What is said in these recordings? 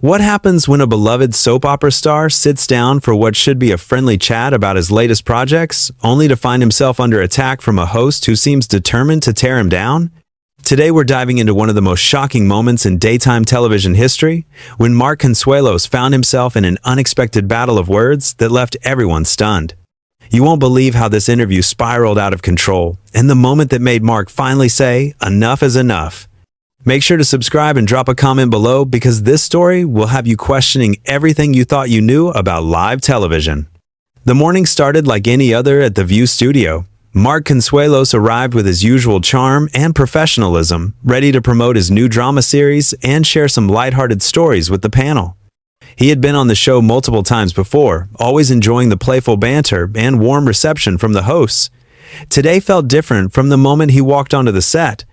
What happens when a beloved soap opera star sits down for what should be a friendly chat about his latest projects, only to find himself under attack from a host who seems determined to tear him down? Today we're diving into one of the most shocking moments in daytime television history, when Mark Consuelos found himself in an unexpected battle of words that left everyone stunned. You won't believe how this interview spiraled out of control, and the moment that made Mark finally say, "Enough is enough." Make sure to subscribe and drop a comment below, because this story will have you questioning everything you thought you knew about live television. The morning started like any other at the View studio. Mark Consuelos arrived with his usual charm and professionalism, ready to promote his new drama series and share some lighthearted stories with the panel. He had been on the show multiple times before, always enjoying the playful banter and warm reception from the hosts. Today felt different from the moment he walked onto the set.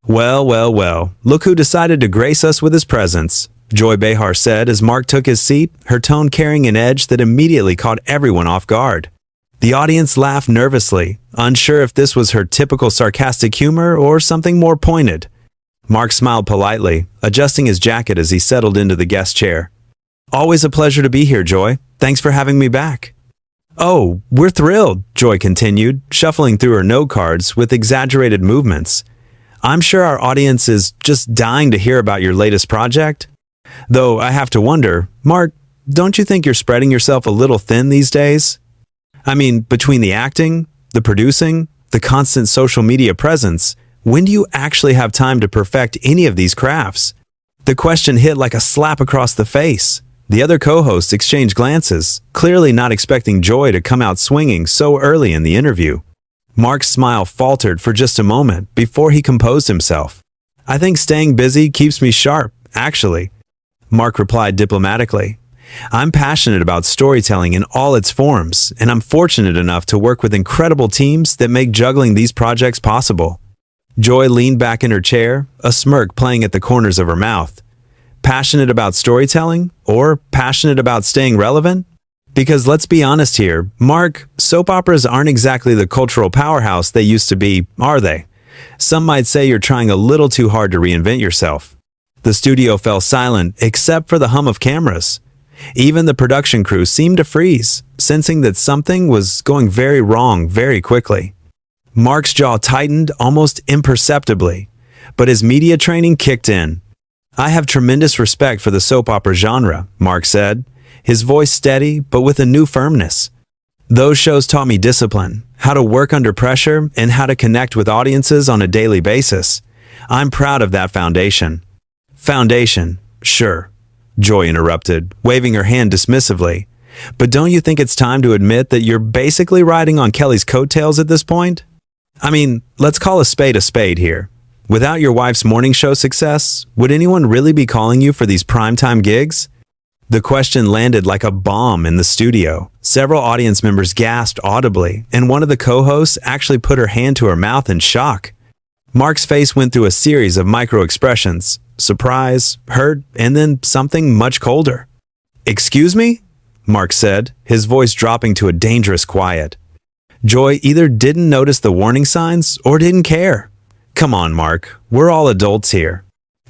Well, look who decided to grace us with his presence," Joy Behar said as Mark took his seat, her tone carrying an edge that immediately caught everyone off guard. The audience laughed nervously, unsure if this was her typical sarcastic humor or something more pointed. Mark smiled politely, adjusting his jacket as he settled into the guest chair. "Always a pleasure to be here, Joy. Thanks for having me back." "Oh, we're thrilled," Joy continued, shuffling through her note cards with exaggerated movements. "I'm sure our audience is just dying to hear about your latest project. Though I have to wonder, Mark, don't you think you're spreading yourself a little thin these days? I mean, between the acting, the producing, the constant social media presence, when do you actually have time to perfect any of these crafts?" The question hit like a slap across the face. The other co-hosts exchanged glances, clearly not expecting Joy to come out swinging so early in the interview. Mark's smile faltered for just a moment before he composed himself. "I think staying busy keeps me sharp, actually," Mark replied diplomatically. "I'm passionate about storytelling in all its forms, and I'm fortunate enough to work with incredible teams that make juggling these projects possible." Joy leaned back in her chair, a smirk playing at the corners of her mouth. Passionate about storytelling, or passionate about staying relevant? Because let's be honest here, Mark, soap operas aren't exactly the cultural powerhouse they used to be, are they? Some might say you're trying a little too hard to reinvent yourself. The studio fell silent, except for the hum of cameras. Even the production crew seemed to freeze, sensing that something was going very wrong very quickly. Mark's jaw tightened almost imperceptibly, but his media training kicked in. "I have tremendous respect for the soap opera genre," Mark said, his voice steady but with a new firmness. "Those shows taught me discipline, how to work under pressure, and how to connect with audiences on a daily basis. I'm proud of that foundation." "Foundation, sure," Joy interrupted, waving her hand dismissively. "But don't you think it's time to admit that you're basically riding on Kelly's coattails at this point? I mean, let's call a spade here. Without your wife's morning show success, would anyone really be calling you for these primetime gigs?" The question landed like a bomb in the studio. Several audience members gasped audibly, and one of the co-hosts actually put her hand to her mouth in shock. Mark's face went through a series of micro-expressions: surprise, hurt, and then something much colder. "Excuse me?" Mark said, his voice dropping to a dangerous quiet. Joy either didn't notice the warning signs or didn't care. "Come on, Mark, we're all adults here.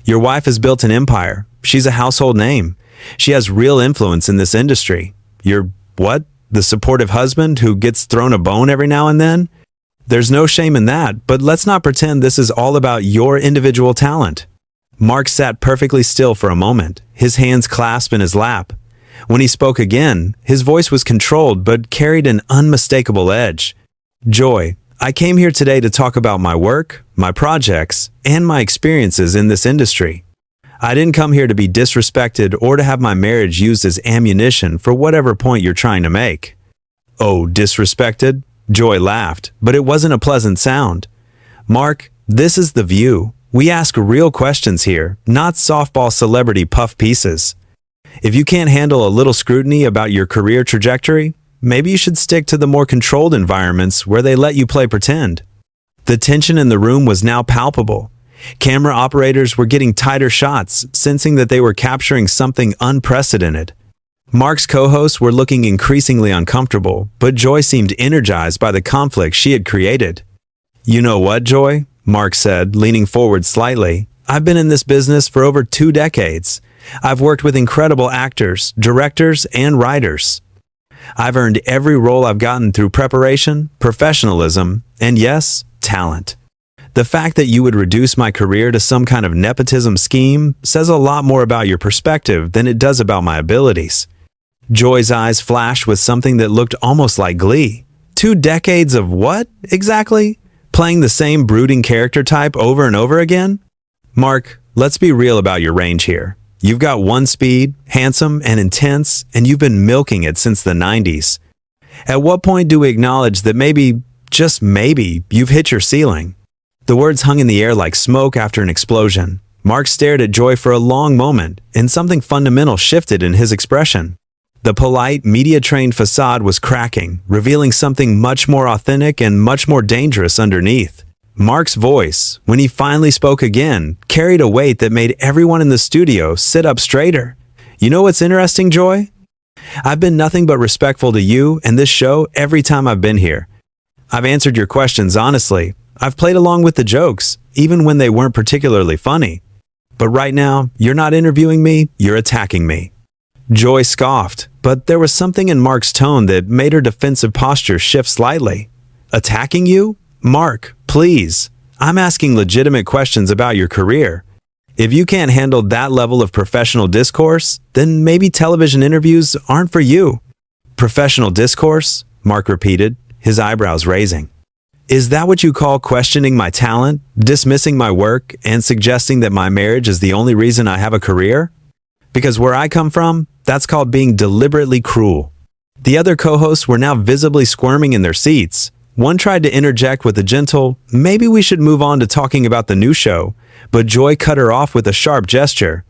Your wife has built an empire. She's a household name. She has real influence in this industry. You're, what, the supportive husband who gets thrown a bone every now and then? There's no shame in that, but let's not pretend this is all about your individual talent." Mark sat perfectly still for a moment, his hands clasped in his lap. When he spoke again, his voice was controlled but carried an unmistakable edge. "Joy, I came here today to talk about my work, my projects, and my experiences in this industry. I didn't come here to be disrespected or to have my marriage used as ammunition for whatever point you're trying to make." "Oh, disrespected?" Joy laughed, but it wasn't a pleasant sound. "Mark, this is The View. We ask real questions here, not softball celebrity puff pieces. If you can't handle a little scrutiny about your career trajectory, maybe you should stick to the more controlled environments where they let you play pretend." The tension in the room was now palpable. Camera operators were getting tighter shots, sensing that they were capturing something unprecedented. Mark's co-hosts were looking increasingly uncomfortable, but Joy seemed energized by the conflict she had created. "You know what, Joy?" Mark said, leaning forward slightly. "I've been in this business for over 2 decades. I've worked with incredible actors, directors, and writers. I've earned every role I've gotten through preparation, professionalism, and yes, talent. The fact that you would reduce my career to some kind of nepotism scheme says a lot more about your perspective than it does about my abilities. Joy's eyes flashed with something that looked almost like glee. 2 decades of what, exactly? Playing the same brooding character type over and over again? Mark, let's be real about your range here. You've got one speed, handsome and intense, and you've been milking it since the 90s. At what point do we acknowledge that maybe, just maybe, you've hit your ceiling? The words hung in the air like smoke after an explosion. Mark stared at Joy for a long moment, and something fundamental shifted in his expression. The polite, media-trained facade was cracking, revealing something much more authentic and much more dangerous underneath. Mark's voice, when he finally spoke again, carried a weight that made everyone in the studio sit up straighter. You know what's interesting, Joy? I've been nothing but respectful to you and this show every time I've been here. I've answered your questions honestly. I've played along with the jokes, even when they weren't particularly funny. But right now, you're not interviewing me, you're attacking me. Joy scoffed, but there was something in Mark's tone that made her defensive posture shift slightly. Attacking you? Mark, please. I'm asking legitimate questions about your career. If you can't handle that level of professional discourse, then maybe television interviews aren't for you. Professional discourse? Mark repeated, his eyebrows raising. Is that what you call questioning my talent, dismissing my work, and suggesting that my marriage is the only reason I have a career? Because where I come from, that's called being deliberately cruel. The other co-hosts were now visibly squirming in their seats. One tried to interject with a gentle, maybe we should move on to talking about the new show, but Joy cut her off with a sharp gesture.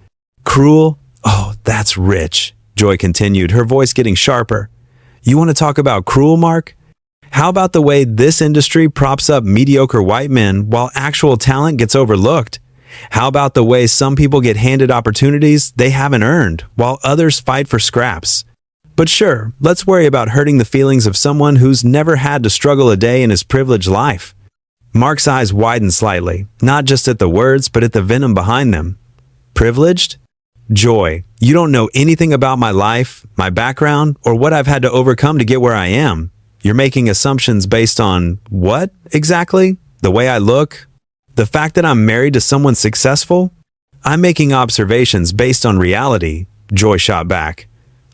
Cruel? Oh, that's rich, Joy continued, her voice getting sharper. You want to talk about cruel, Mark? How about the way this industry props up mediocre white men while actual talent gets overlooked? How about the way some people get handed opportunities they haven't earned, while others fight for scraps? But sure, let's worry about hurting the feelings of someone who's never had to struggle a day in his privileged life. Mark's eyes widened slightly, not just at the words, but at the venom behind them. Privileged? Joy, you don't know anything about my life, my background, or what I've had to overcome to get where I am. You're making assumptions based on what, exactly? The way I look? The fact that I'm married to someone successful? I'm making observations based on reality, Joy shot back.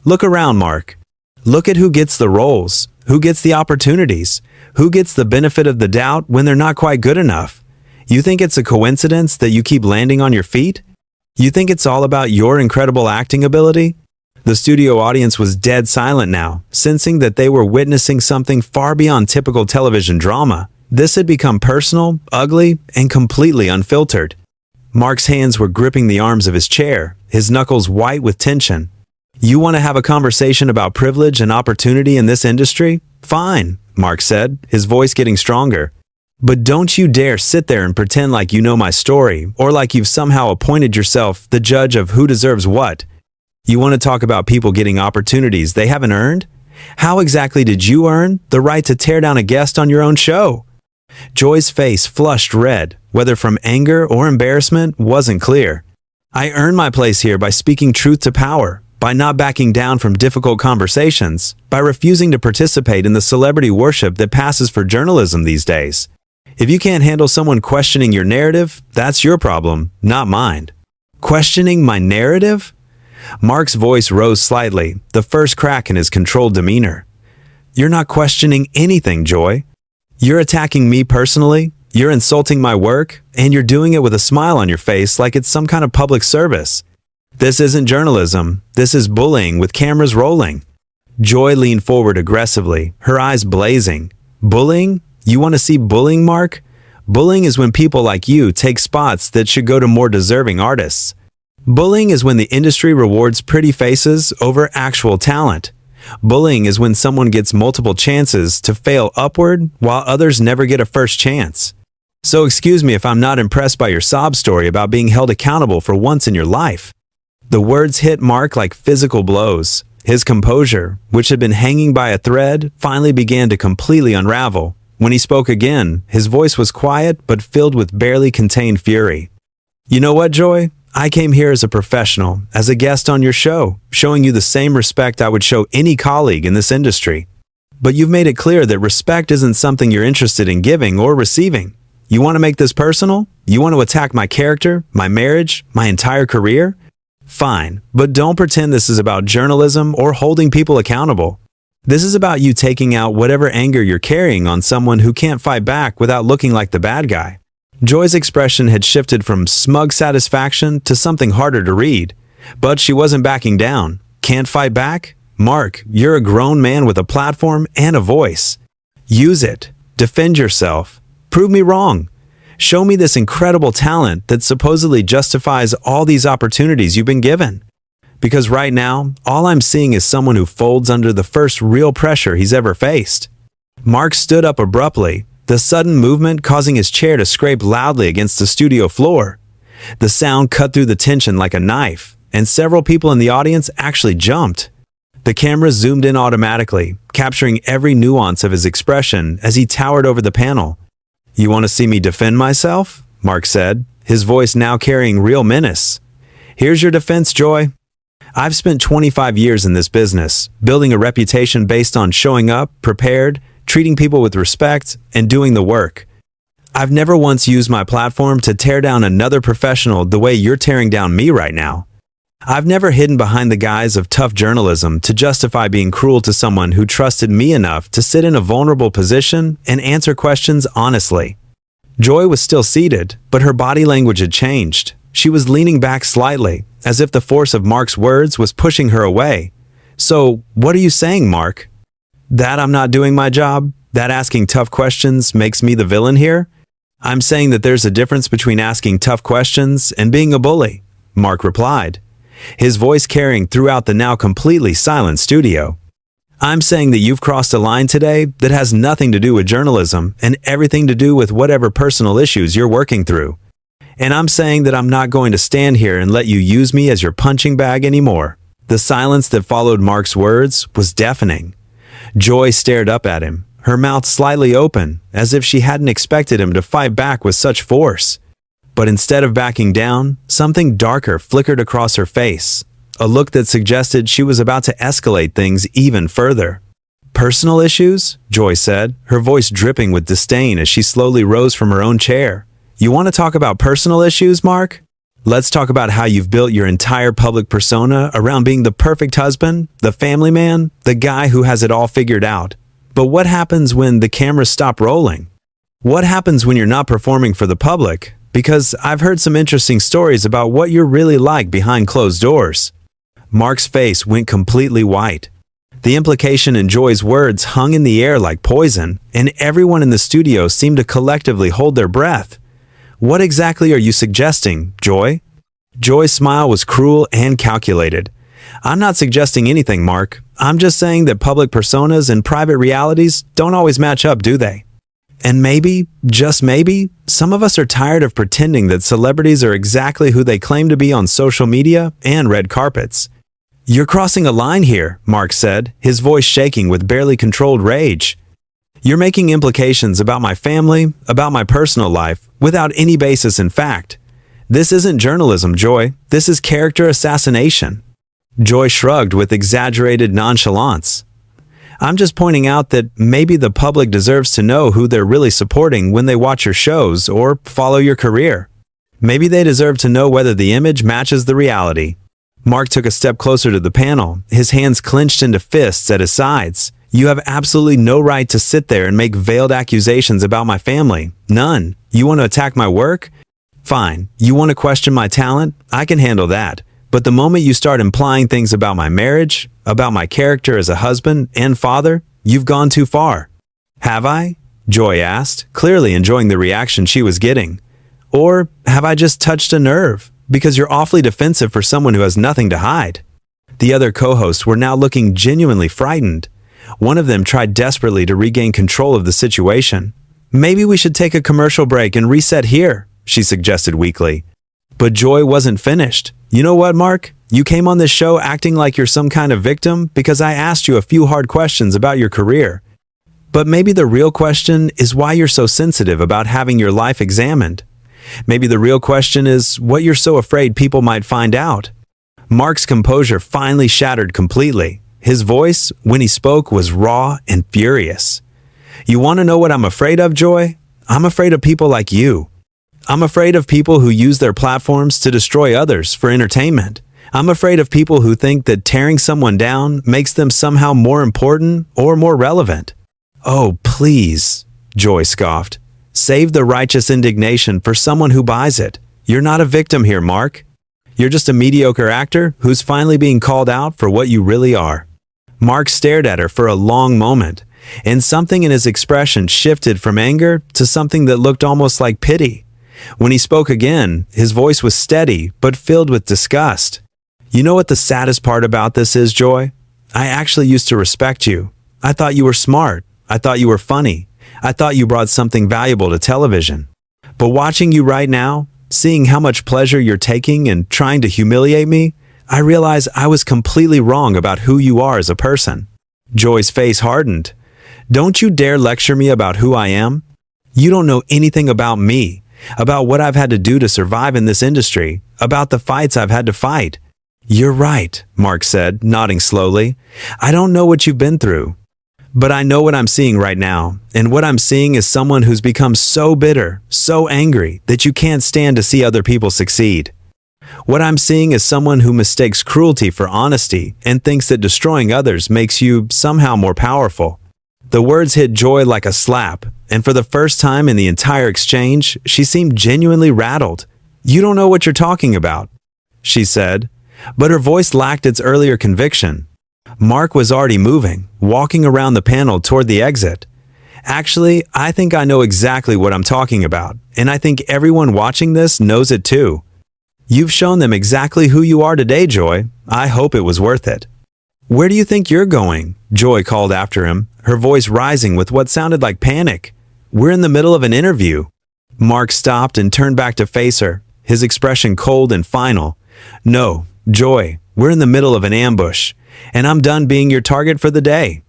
Look around, Mark. Look at who gets the roles, who gets the opportunities, who gets the benefit of the doubt when they're not quite good enough. You think it's a coincidence that you keep landing on your feet? You think it's all about your incredible acting ability? The studio audience was dead silent now, sensing that they were witnessing something far beyond typical television drama. This had become personal, ugly, and completely unfiltered. Mark's hands were gripping the arms of his chair, his knuckles white with tension. You want to have a conversation about privilege and opportunity in this industry? Fine, Mark said, his voice getting stronger. But don't you dare sit there and pretend like you know my story, or like you've somehow appointed yourself the judge of who deserves what. You want to talk about people getting opportunities they haven't earned? How exactly did you earn the right to tear down a guest on your own show? Joy's face flushed red, whether from anger or embarrassment wasn't clear. I earned my place here by speaking truth to power, by not backing down from difficult conversations, by refusing to participate in the celebrity worship that passes for journalism these days. If you can't handle someone questioning your narrative, that's your problem, not mine. Questioning my narrative? Mark's voice rose slightly, the first crack in his controlled demeanor. You're not questioning anything, Joy. You're attacking me personally, you're insulting my work, and you're doing it with a smile on your face like it's some kind of public service. This isn't journalism, this is bullying with cameras rolling. Joy leaned forward aggressively, her eyes blazing. Bullying? You want to see bullying, Mark? Bullying is when people like you take spots that should go to more deserving artists. Bullying is when the industry rewards pretty faces over actual talent. Bullying is when someone gets multiple chances to fail upward while others never get a first chance. So excuse me if I'm not impressed by your sob story about being held accountable for once in your life. The words hit Mark like physical blows. His composure, which had been hanging by a thread, finally began to completely unravel. When he spoke again, his voice was quiet but filled with barely contained fury. You know what, Joy? I came here as a professional, as a guest on your show, showing you the same respect I would show any colleague in this industry. But you've made it clear that respect isn't something you're interested in giving or receiving. You want to make this personal? You want to attack my character, my marriage, my entire career? Fine, but don't pretend this is about journalism or holding people accountable. This is about you taking out whatever anger you're carrying on someone who can't fight back without looking like the bad guy. Joy's expression had shifted from smug satisfaction to something harder to read, but she wasn't backing down. Can't fight back? Mark, you're a grown man with a platform and a voice. Use it. Defend yourself. Prove me wrong. Show me this incredible talent that supposedly justifies all these opportunities you've been given. Because right now, all I'm seeing is someone who folds under the first real pressure he's ever faced. Mark stood up abruptly, the sudden movement causing his chair to scrape loudly against the studio floor. The sound cut through the tension like a knife, and several people in the audience actually jumped. The camera zoomed in automatically, capturing every nuance of his expression as he towered over the panel. "You want to see me defend myself?" Mark said, his voice now carrying real menace. "Here's your defense, Joy. I've spent 25 years in this business, building a reputation based on showing up, prepared, treating people with respect, and doing the work. I've never once used my platform to tear down another professional the way you're tearing down me right now. I've never hidden behind the guise of tough journalism to justify being cruel to someone who trusted me enough to sit in a vulnerable position and answer questions honestly." Joy was still seated, but her body language had changed. She was leaning back slightly, as if the force of Mark's words was pushing her away. "So, what are you saying, Mark? That I'm not doing my job? That asking tough questions makes me the villain here?" "I'm saying that there's a difference between asking tough questions and being a bully," Mark replied, his voice carrying throughout the now completely silent studio. "I'm saying that you've crossed a line today that has nothing to do with journalism and everything to do with whatever personal issues you're working through. And I'm saying that I'm not going to stand here and let you use me as your punching bag anymore." The silence that followed Mark's words was deafening. Joy stared up at him, her mouth slightly open, as if she hadn't expected him to fight back with such force. But instead of backing down, something darker flickered across her face, a look that suggested she was about to escalate things even further. "Personal issues?" Joy said, her voice dripping with disdain as she slowly rose from her own chair. "You want to talk about personal issues, Mark? Let's talk about how you've built your entire public persona around being the perfect husband, the family man, the guy who has it all figured out. But what happens when the cameras stop rolling? What happens when you're not performing for the public? Because I've heard some interesting stories about what you're really like behind closed doors." Mark's face went completely white. The implication in Joy's words hung in the air like poison, and everyone in the studio seemed to collectively hold their breath. "What exactly are you suggesting, Joy?" Joy's smile was cruel and calculated. "I'm not suggesting anything, Mark. I'm just saying that public personas and private realities don't always match up, do they? And maybe, just maybe, some of us are tired of pretending that celebrities are exactly who they claim to be on social media and red carpets." "You're crossing a line here," Mark said, his voice shaking with barely controlled rage. "You're making implications about my family, about my personal life, without any basis in fact. This isn't journalism, Joy. This is character assassination." Joy shrugged with exaggerated nonchalance. "I'm just pointing out that maybe the public deserves to know who they're really supporting when they watch your shows or follow your career. Maybe they deserve to know whether the image matches the reality." Mark took a step closer to the panel, his hands clenched into fists at his sides. "You have absolutely no right to sit there and make veiled accusations about my family. None. You want to attack my work? Fine. You want to question my talent? I can handle that. But the moment you start implying things about my marriage, about my character as a husband and father, you've gone too far." "Have I?" Joy asked, clearly enjoying the reaction she was getting. "Or have I just touched a nerve? Because you're awfully defensive for someone who has nothing to hide." The other co-hosts were now looking genuinely frightened. One of them tried desperately to regain control of the situation. "Maybe we should take a commercial break and reset here," she suggested weakly. But Joy wasn't finished. "You know what, Mark? You came on this show acting like you're some kind of victim because I asked you a few hard questions about your career. But maybe the real question is why you're so sensitive about having your life examined. Maybe the real question is what you're so afraid people might find out. Mark's composure finally shattered completely. His voice, when he spoke, was raw and furious. You want to know what I'm afraid of, Joy? I'm afraid of people like you. I'm afraid of people who use their platforms to destroy others for entertainment. I'm afraid of people who think that tearing someone down makes them somehow more important or more relevant. Oh, please, Joy scoffed. Save the righteous indignation for someone who buys it. You're not a victim here, Mark. You're just a mediocre actor who's finally being called out for what you really are. Mark stared at her for a long moment, and something in his expression shifted from anger to something that looked almost like pity. When he spoke again, his voice was steady but filled with disgust. You know what the saddest part about this is, Joy? I actually used to respect you. I thought you were smart. I thought you were funny. I thought you brought something valuable to television. But watching you right now, seeing how much pleasure you're taking in trying to humiliate me, I realize I was completely wrong about who you are as a person. Joy's face hardened. Don't you dare lecture me about who I am. You don't know anything about me, about what I've had to do to survive in this industry, about the fights I've had to fight. You're right, Mark said, nodding slowly. I don't know what you've been through. But I know what I'm seeing right now, and what I'm seeing is someone who's become so bitter, so angry, that you can't stand to see other people succeed. What I'm seeing is someone who mistakes cruelty for honesty and thinks that destroying others makes you somehow more powerful. The words hit Joy like a slap, and for the first time in the entire exchange, she seemed genuinely rattled. You don't know what you're talking about, she said, but her voice lacked its earlier conviction. Mark was already moving, walking around the panel toward the exit. Actually, I think I know exactly what I'm talking about, and I think everyone watching this knows it too. You've shown them exactly who you are today, Joy. I hope it was worth it. Where do you think you're going? Joy called after him, her voice rising with what sounded like panic. We're in the middle of an interview. Mark stopped and turned back to face her, his expression cold and final. No, Joy, we're in the middle of an ambush, and I'm done being your target for the day.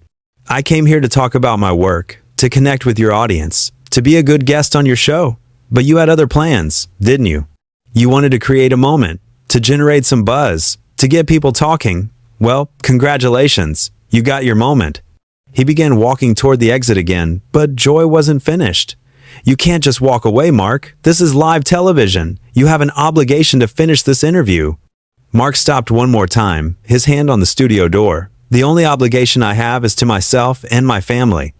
I came here to talk about my work, to connect with your audience, to be a good guest on your show. But you had other plans, didn't you? You wanted to create a moment, to generate some buzz, to get people talking. Well, congratulations, you got your moment. He began walking toward the exit again, but Joy wasn't finished. You can't just walk away, Mark. This is live television. You have an obligation to finish this interview. Mark stopped one more time, his hand on the studio door. The only obligation I have is to myself and my family.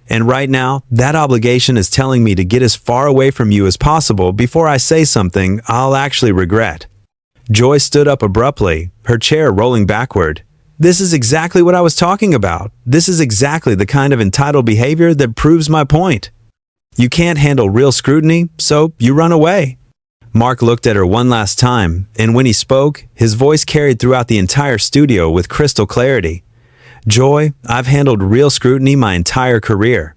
And right now, that obligation is telling me to get as far away from you as possible before I say something I'll actually regret. Joy stood up abruptly, her chair rolling backward. This is exactly what I was talking about. This is exactly the kind of entitled behavior that proves my point. You can't handle real scrutiny, so you run away. Mark looked at her one last time, and when he spoke, his voice carried throughout the entire studio with crystal clarity. Joy, I've handled real scrutiny my entire career.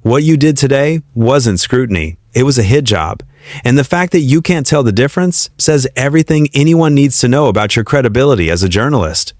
What you did today wasn't scrutiny, it was a hit job. And the fact that you can't tell the difference says everything anyone needs to know about your credibility as a journalist.